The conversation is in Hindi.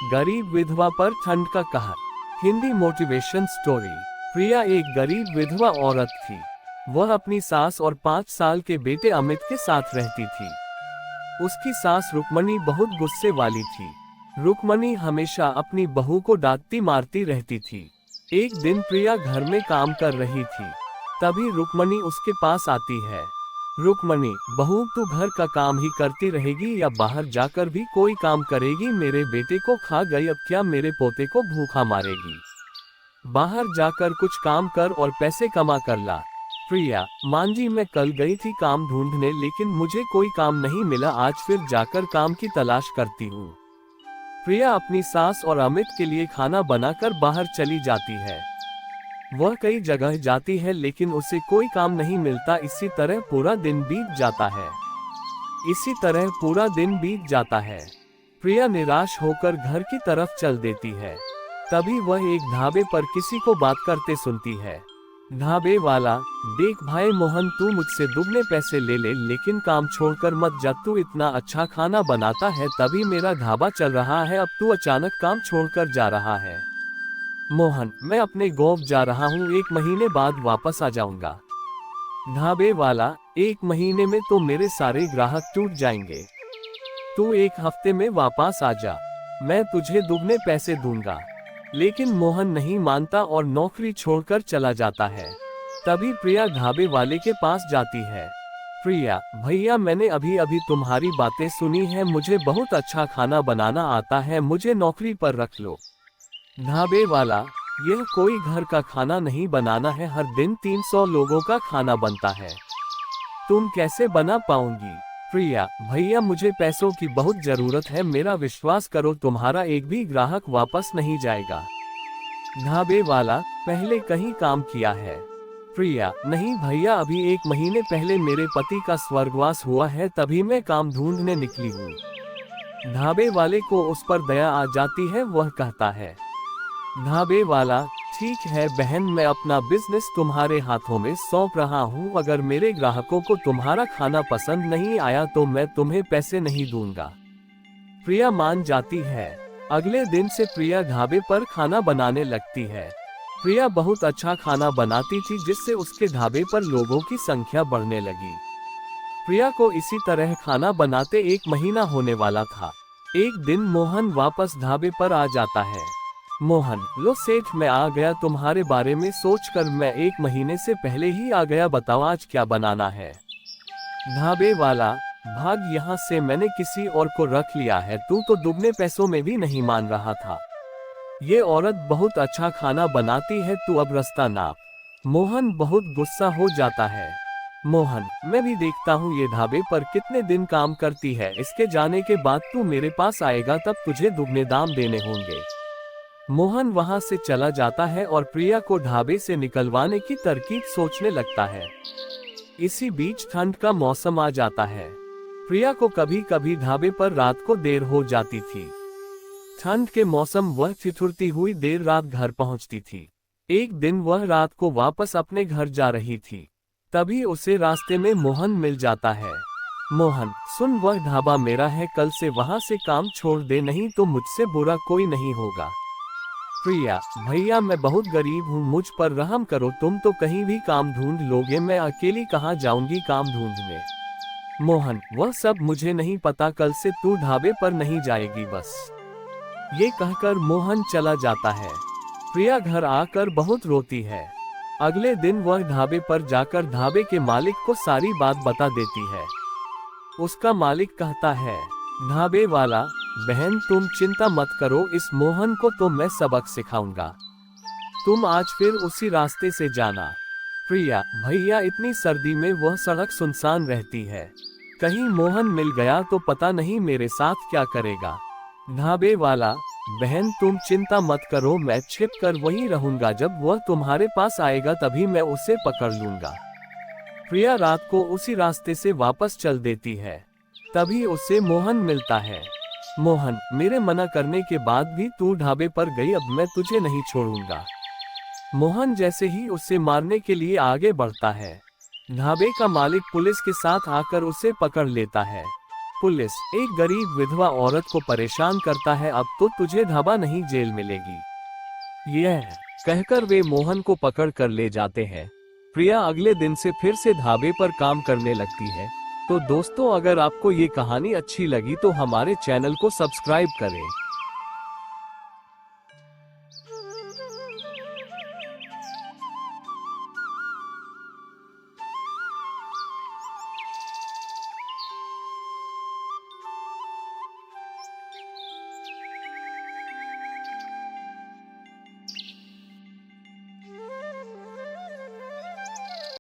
गरीब विधवा पर ठंड का कहर। Hindi motivation story. प्रिया एक गरीब विधवा औरत थी। वह अपनी सास और 5 साल के बेटे अमित के साथ रहती थी। उसकी सास रुक्मणी बहुत गुस्से वाली थी। रुक्मणी हमेशा अपनी बहू को डांटती मारती रहती थी। एक दिन प्रिया घर में काम कर रही थी। तभी रुक्मणी उसके पास आती है। रुक्मणी, बहू तू घर का काम ही करती रहेगी या बाहर जाकर भी कोई काम करेगी? मेरे बेटे को खा गई, अब क्या मेरे पोते को भूखा मारेगी? बाहर जाकर कुछ काम कर और पैसे कमा कर ला। प्रिया, मांझी मैं कल गई थी काम ढूंढने, लेकिन मुझे कोई काम नहीं मिला। आज फिर जाकर काम की तलाश करती हूँ। प्रिया अपनी सास और अमित के लिए खाना बनाकर बाहर चली जाती है। वह कई जगह जाती है लेकिन उसे कोई काम नहीं मिलता। इसी तरह पूरा दिन बीत जाता है। प्रिया निराश होकर घर की तरफ चल देती है। तभी वह एक ढाबे पर किसी को बात करते सुनती है। ढाबे वाला, देख भाई मोहन, तू मुझसे दुगने पैसे ले ले, लेकिन काम छोड़कर मत जा। तू इतना अच्छा खाना बनाता है तभी मेरा ढाबा चल रहा है, अब तू अचानक काम छोड़कर जा रहा है। मोहन, मैं अपने गांव जा रहा हूँ, 1 महीने बाद वापस आ जाऊंगा। ढाबे वाला, 1 महीने में तो मेरे सारे ग्राहक टूट जाएंगे। तू 1 हफ्ते में वापस आ जा, मैं तुझे दुगने पैसे दूंगा। लेकिन मोहन नहीं मानता और नौकरी छोड़कर चला जाता है। तभी प्रिया ढाबे वाले के पास जाती है। प्रिया, भैया मैंने अभी अभी तुम्हारी बातें सुनी है, मुझे बहुत अच्छा खाना बनाना आता है, मुझे नौकरी पर रख लो। ढाबे वाला, यह कोई घर का खाना नहीं बनाना है, हर दिन 300 लोगों का खाना बनता है, तुम कैसे बना पाओगी? प्रिया, भैया मुझे पैसों की बहुत जरूरत है, मेरा विश्वास करो, तुम्हारा एक भी ग्राहक वापस नहीं जाएगा। ढाबे वाला, पहले कहीं काम किया है? प्रिया, नहीं भैया, अभी 1 महीने पहले मेरे पति का स्वर्गवास हुआ है, तभी मैं काम ढूंढने निकली हूँ। ढाबे वाले को उस पर दया आ जाती है। वह कहता है, ढाबे वाला, ठीक है बहन, मैं अपना बिजनेस तुम्हारे हाथों में सौंप रहा हूँ। अगर मेरे ग्राहकों को तुम्हारा खाना पसंद नहीं आया तो मैं तुम्हें पैसे नहीं दूंगा। प्रिया मान जाती है। अगले दिन से प्रिया ढाबे पर खाना बनाने लगती है। प्रिया बहुत अच्छा खाना बनाती थी, जिससे उसके ढाबे पर लोगों की संख्या बढ़ने लगी। प्रिया को इसी तरह खाना बनाते 1 महीना होने वाला था। एक दिन मोहन वापस ढाबे पर आ जाता है। मोहन, लो सेठ, मैं आ गया, तुम्हारे बारे में सोचकर मैं 1 महीने से पहले ही आ गया, बताओ आज क्या बनाना है? ढाबे वाला, भाग यहाँ से, मैंने किसी और को रख लिया है, तू तो दुगने पैसों में भी नहीं मान रहा था। ये औरत बहुत अच्छा खाना बनाती है, तू अब रास्ता नाप। मोहन बहुत गुस्सा हो जाता है। मोहन, मैं भी देखता हूँ ये ढाबे पर कितने दिन काम करती है, इसके जाने के बाद तू मेरे पास आएगा, तब तुझे दुगने दाम देने होंगे। मोहन वहां से चला जाता है और प्रिया को ढाबे से निकलवाने की तरकीब सोचने लगता है। इसी बीच ठंड का मौसम आ जाता है। प्रिया को कभी कभी ढाबे पर रात को देर हो जाती थी। ठंड के मौसम वह ठिठुरती हुई देर रात घर पहुंचती थी। एक दिन वह रात को वापस अपने घर जा रही थी। तभी उसे रास्ते में मोहन मिल जाता है। मोहन, सुन, वह ढाबा मेरा है, कल से वहां से काम छोड़ दे, नहीं तो मुझसे बुरा कोई नहीं होगा। प्रिया, भैया मैं बहुत गरीब हूँ, मुझ पर रहम करो, तुम तो कहीं भी काम ढूंढ लोगे, मैं अकेली कहाँ जाऊंगी काम ढूंढने? मोहन, वह सब मुझे नहीं पता, कल से तू ढाबे पर नहीं जाएगी बस। ये कहकर मोहन चला जाता है। प्रिया घर आकर बहुत रोती है। अगले दिन वह ढाबे पर जाकर ढाबे के मालिक को सारी बात बता देती है। उसका मालिक कहता है, ढाबे वाला, बहन तुम चिंता मत करो, इस मोहन को तो मैं सबक सिखाऊंगा, तुम आज फिर उसी रास्ते से जाना। प्रिया, भैया इतनी सर्दी में वह सड़क सुनसान रहती है, कहीं मोहन मिल गया तो पता नहीं मेरे साथ क्या करेगा। ढाबे वाला, बहन तुम चिंता मत करो, मैं छिप कर वहीं रहूंगा, जब वह तुम्हारे पास आएगा तभी मैं उसे पकड़ लूंगा। प्रिया रात को उसी रास्ते से वापस चल देती है। तभी उसे मोहन मिलता है। मोहन, मेरे मना करने के बाद भी तू ढाबे पर गई, अब मैं तुझे नहीं छोड़ूंगा। मोहन जैसे ही उसे मारने के लिए आगे बढ़ता है, ढाबे का मालिक पुलिस के साथ आकर उसे पकड़ लेता है। पुलिस एक गरीब विधवा औरत को परेशान करता है, अब तो तुझे ढाबा नहीं जेल मिलेगी। यह कहकर वे मोहन को पकड़ कर ले जाते हैं। प्रिया अगले दिन से फिर से ढाबे पर काम करने लगती है। तो दोस्तों, अगर आपको ये कहानी अच्छी लगी तो हमारे चैनल को सब्सक्राइब करें।